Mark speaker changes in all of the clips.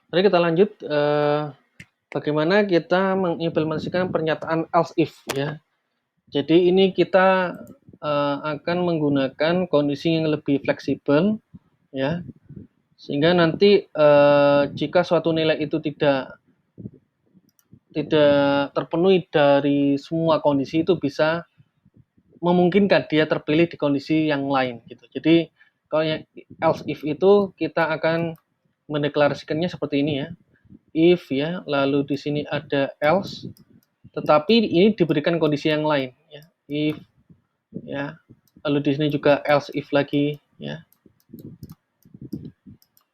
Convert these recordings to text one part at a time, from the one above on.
Speaker 1: Mari kita lanjut, bagaimana kita mengimplementasikan pernyataan else if ya. Jadi ini kita akan menggunakan kondisi yang lebih fleksibel ya, sehingga nanti jika suatu nilai itu tidak terpenuhi dari semua kondisi, itu bisa memungkinkan dia terpilih di kondisi yang lain gitu. Jadi kalau yang else if itu kita akan mendeklarasikannya seperti ini ya. If ya, lalu di sini ada else, tetapi ini diberikan kondisi yang lain ya. If ya, lalu di sini juga else if lagi ya.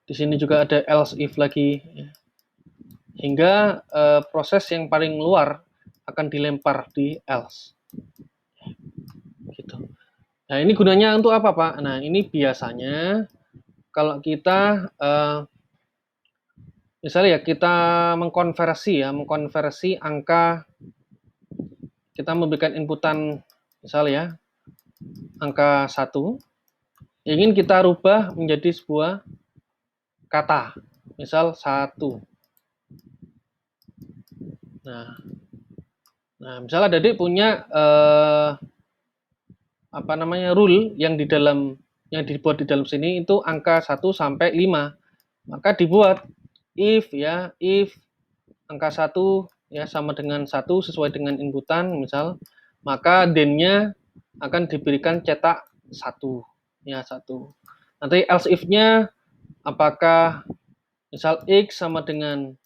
Speaker 1: Di sini juga ada else if lagi ya. Hingga proses yang paling luar akan dilempar di else gitu. Nah, ini gunanya untuk apa, Pak? Nah, ini biasanya kalau kita misalnya ya kita mengkonversi angka, kita memberikan inputan misalnya ya angka 1, ingin kita rubah menjadi sebuah kata, misal 1. Nah, misalnya Adik punya rule yang dibuat di dalam sini itu angka 1 sampai 5. Maka dibuat if ya, if angka 1 ya sama dengan 1 sesuai dengan inputan misal, maka then-nya akan diberikan cetak 1 ya, 1. Nanti else if-nya apakah misal x sama dengan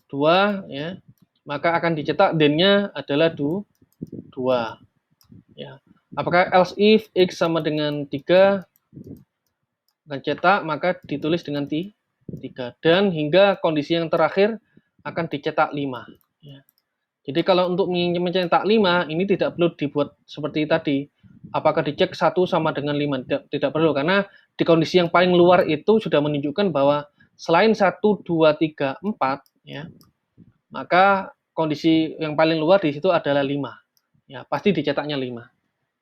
Speaker 1: 2 ya, maka akan dicetak then-nya adalah 2 ya. Apakah else if x sama dengan 3 akan cetak, maka ditulis dengan 3, dan hingga kondisi yang terakhir akan dicetak 5 ya. Jadi kalau untuk mencetak 5 ini tidak perlu dibuat seperti tadi, apakah dicek 1 sama dengan 5, tidak perlu, karena di kondisi yang paling luar itu sudah menunjukkan bahwa selain 1, 2, 3, 4 ya, maka kondisi yang paling luar di situ adalah 5 ya, pasti dicetaknya 5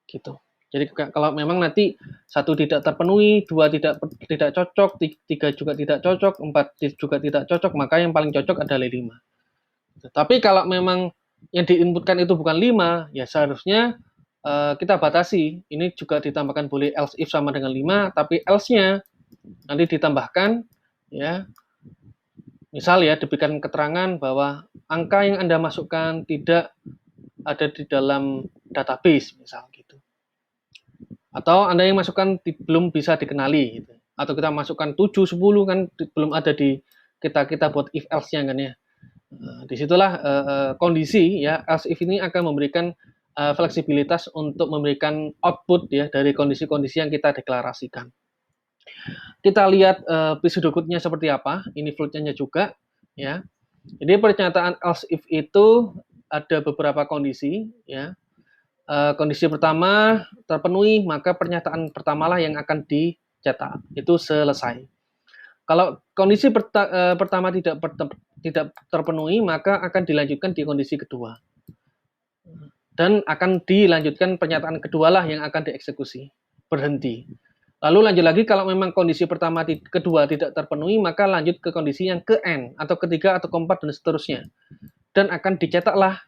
Speaker 1: gitu. Jadi kalau memang nanti 1 tidak terpenuhi, 2 tidak cocok, 3 juga tidak cocok, 4 juga tidak cocok, maka yang paling cocok adalah 5. Tapi kalau memang yang diinputkan itu bukan 5, ya seharusnya kita batasi. Ini juga ditambahkan boleh else if sama dengan 5, tapi else-nya nanti ditambahkan ya. Misal ya diberikan keterangan bahwa angka yang Anda masukkan tidak ada di dalam database misal gitu. Atau Anda yang masukkan belum bisa dikenali gitu. Atau kita masukkan 7, 10 kan belum ada di kita buat if else-nya kan ya. Disitulah kondisi ya, else if ini akan memberikan fleksibilitas untuk memberikan output ya dari kondisi-kondisi yang kita deklarasikan. Kita lihat episode berikutnya seperti apa, ini flow-nya juga ya. Jadi pernyataan else if itu ada beberapa kondisi ya. Kondisi pertama terpenuhi, maka pernyataan pertamalah yang akan dicetak, itu selesai. Kalau kondisi pertama tidak terpenuhi, maka akan dilanjutkan di kondisi kedua. Dan akan dilanjutkan pernyataan kedua lah yang akan dieksekusi, berhenti. Lalu lanjut lagi, kalau memang kondisi kedua tidak terpenuhi, maka lanjut ke kondisi yang ke N, atau ketiga, atau keempat, dan seterusnya. Dan akan dicetaklah,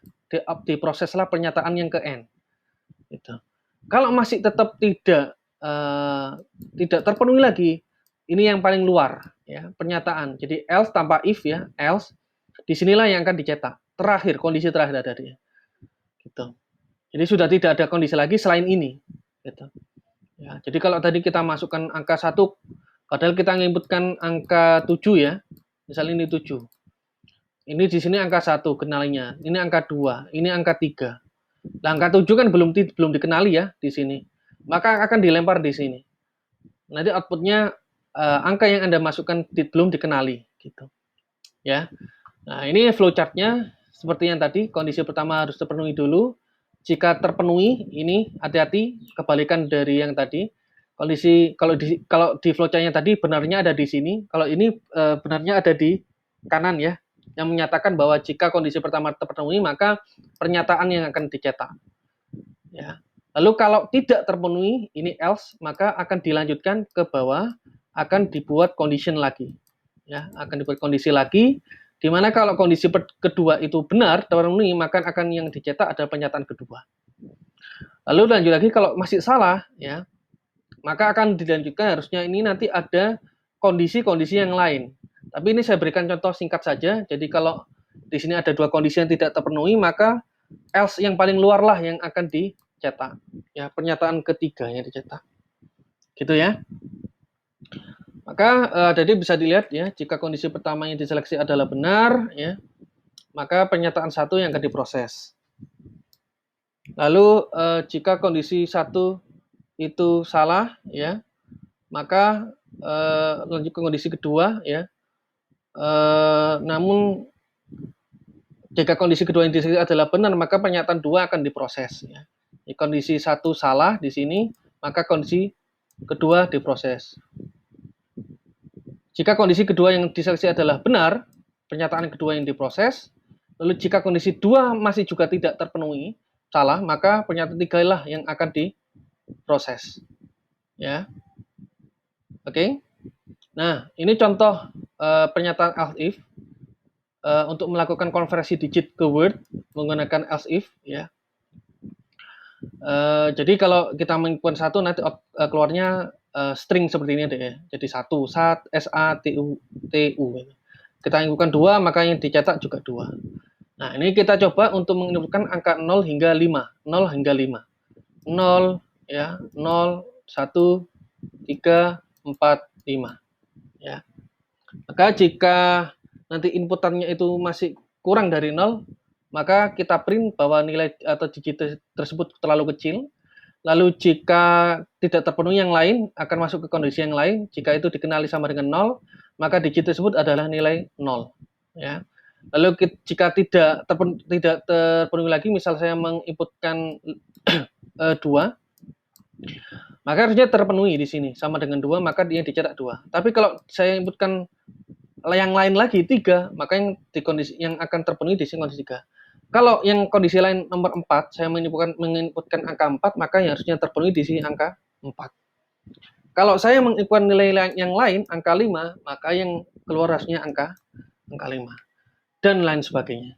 Speaker 1: diproseslah pernyataan yang ke N. Gitu. Kalau masih tetap tidak terpenuhi lagi, ini yang paling luar ya, pernyataan. Jadi else tanpa if ya, else disinilah yang akan dicetak. Terakhir, kondisi terakhir ada dia. Gitu. Jadi sudah tidak ada kondisi lagi selain ini. Gitu. Ya, jadi kalau tadi kita masukkan angka 1, padahal kita menginputkan angka 7 ya, misalnya ini 7. Ini di sini angka 1 kenalinya, ini angka 2, ini angka 3. Nah, angka 7 kan belum dikenali ya di sini. Maka akan dilempar di sini. Nanti outputnya angka yang Anda masukkan belum dikenali gitu. Ya. Nah, ini flowchart-nya seperti yang tadi, kondisi pertama harus terpenuhi dulu. Jika terpenuhi, ini hati-hati kebalikan dari yang tadi. Kondisi kalau di flowchart-nya tadi benarnya ada di sini, kalau ini benarnya ada di kanan ya, yang menyatakan bahwa jika kondisi pertama terpenuhi, maka pernyataan yang akan dicetak. Ya. Lalu kalau tidak terpenuhi, ini else, maka akan dilanjutkan ke bawah, akan dibuat condition lagi. ya, akan dibuat kondisi lagi, di mana kalau kondisi kedua itu benar terpenuhi, maka akan yang dicetak adalah pernyataan kedua. Lalu lanjut lagi kalau masih salah, ya, maka akan dilanjutkan harusnya ini nanti ada kondisi-kondisi yang lain. Tapi ini saya berikan contoh singkat saja. Jadi kalau di sini ada dua kondisi yang tidak terpenuhi, maka else yang paling luar lah yang akan dicetak. Ya, pernyataan ketiga yang dicetak. Gitu ya. Maka jadi bisa dilihat ya, jika kondisi pertama yang diseleksi adalah benar, ya, maka pernyataan satu yang akan diproses. Lalu jika kondisi satu itu salah, ya, maka lanjut ke kondisi kedua, ya. Namun jika kondisi kedua yang diseleksi adalah benar, maka pernyataan dua akan diproses. Ya. Di kondisi satu salah di sini, maka kondisi kedua diproses. Jika kondisi kedua yang diseleksi adalah benar, pernyataan kedua yang diproses. Lalu jika kondisi dua masih juga tidak terpenuhi, salah, maka pernyataan tiga lah yang akan diproses. Ya, oke. Nah, ini contoh pernyataan else if untuk melakukan konversi digit ke word menggunakan else if. Ya. Jadi kalau kita menginput satu nanti keluarnya string seperti ini deh ya. Jadi satu, SATU. Kita inputkan 2, maka yang dicetak juga 2. Nah, ini kita coba untuk menginputkan angka 0 hingga 5. 0 hingga 5. 0, ya, 0, 1, 3, 4, 5. Ya. Maka jika nanti inputannya itu masih kurang dari 0, maka kita print bahwa nilai atau digit tersebut terlalu kecil. Lalu jika tidak terpenuhi yang lain, akan masuk ke kondisi yang lain. Jika itu dikenali sama dengan 0, maka digit tersebut adalah nilai 0. Ya. Lalu jika tidak terpenuhi lagi, misal saya menginputkan 2, maka harusnya terpenuhi di sini sama dengan 2, maka dia dicetak 2. Tapi kalau saya inputkan yang lain lagi 3, maka yang di kondisi yang akan terpenuhi di sini kondisi 3. Kalau yang kondisi lain nomor 4, saya menginputkan angka 4, maka yang harusnya terpenuhi di sini angka 4. Kalau saya menginputkan nilai yang lain, angka 5, maka yang keluar harusnya angka 5. Dan lain sebagainya.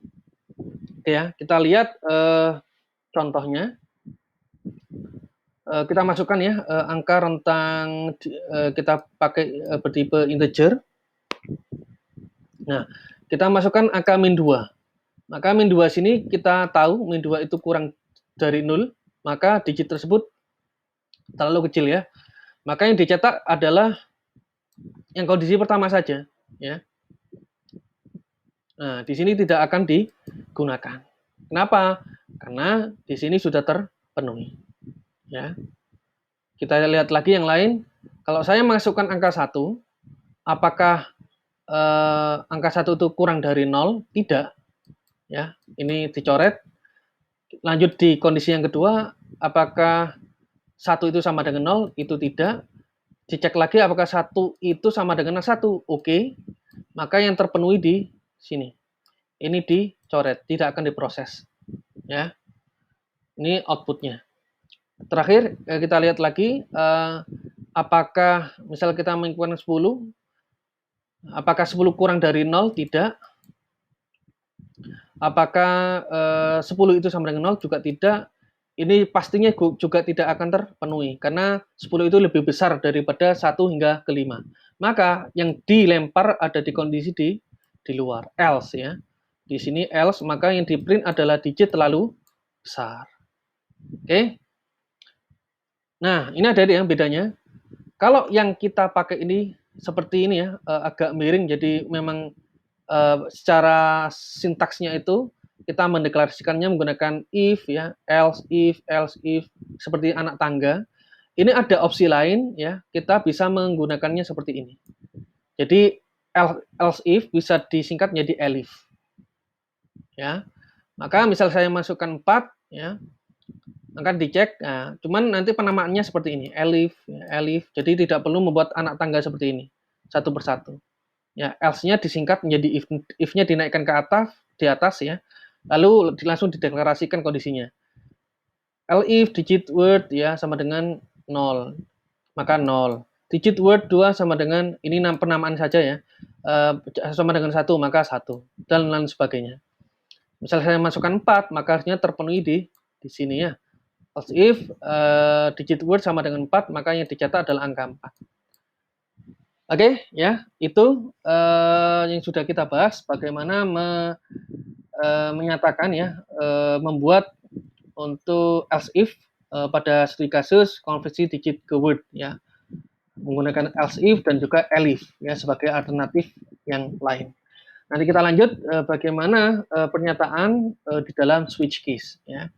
Speaker 1: Oke ya, kita lihat contohnya. Kita masukkan ya angka rentang kita pakai bertipe integer. Nah, kita masukkan angka min 2. Maka min 2 sini kita tahu min 2 itu kurang dari 0, maka digit tersebut terlalu kecil ya. Maka yang dicetak adalah yang kondisi pertama saja, ya. Nah, di sini tidak akan digunakan. Kenapa? Karena di sini sudah terpenuhi. Ya. Kita lihat lagi yang lain. Kalau saya masukkan angka 1, apakah angka 1 itu kurang dari 0? Tidak. Ya, ini dicoret. Lanjut di kondisi yang kedua, apakah 1 itu sama dengan 0? Itu tidak. Dicek lagi apakah 1 itu sama dengan 1? Oke. Maka yang terpenuhi di sini. Ini dicoret, tidak akan diproses. Ya. Ini outputnya. Terakhir, kita lihat lagi apakah misal kita menginputkan 10, apakah 10 kurang dari 0? Tidak. Apakah 10 itu sama dengan 0? Juga tidak. Ini pastinya juga tidak akan terpenuhi karena 10 itu lebih besar daripada 1 hingga ke 5. Maka yang dilempar ada di kondisi di luar, else ya. Di sini else, maka yang di print adalah digit terlalu besar. Oke. Nah, ini ada yang bedanya. Kalau yang kita pakai ini seperti ini ya, agak miring, jadi memang secara sintaksnya itu kita mendeklarasikannya menggunakan if ya, else if seperti anak tangga. Ini ada opsi lain ya, kita bisa menggunakannya seperti ini. Jadi else if bisa disingkat menjadi elif. Ya. Maka misal saya masukkan 4 ya, akan dicek. Nah, cuman nanti penamaannya seperti ini, elif, ya, elif. Jadi tidak perlu membuat anak tangga seperti ini, satu persatu. Ya, else-nya disingkat menjadi if-nya dinaikkan ke atas, di atas ya. Lalu langsung dideklarasikan kondisinya. Elif digit word ya sama dengan 0. Maka 0. Digit word 2 sama dengan ini penamaan saja ya. sama dengan 1, maka 1, dan lain sebagainya. Misal saya masukkan 4, maka harusnya terpenuhi di sini ya. Else if digit word sama dengan 4, maka yang dicetak adalah angka 4. Oke, ya, itu yang sudah kita bahas bagaimana menyatakan ya, membuat untuk else if pada studi kasus konversi digit ke word ya, menggunakan else if dan juga elif ya sebagai alternatif yang lain. Nanti kita lanjut bagaimana pernyataan di dalam switch case ya.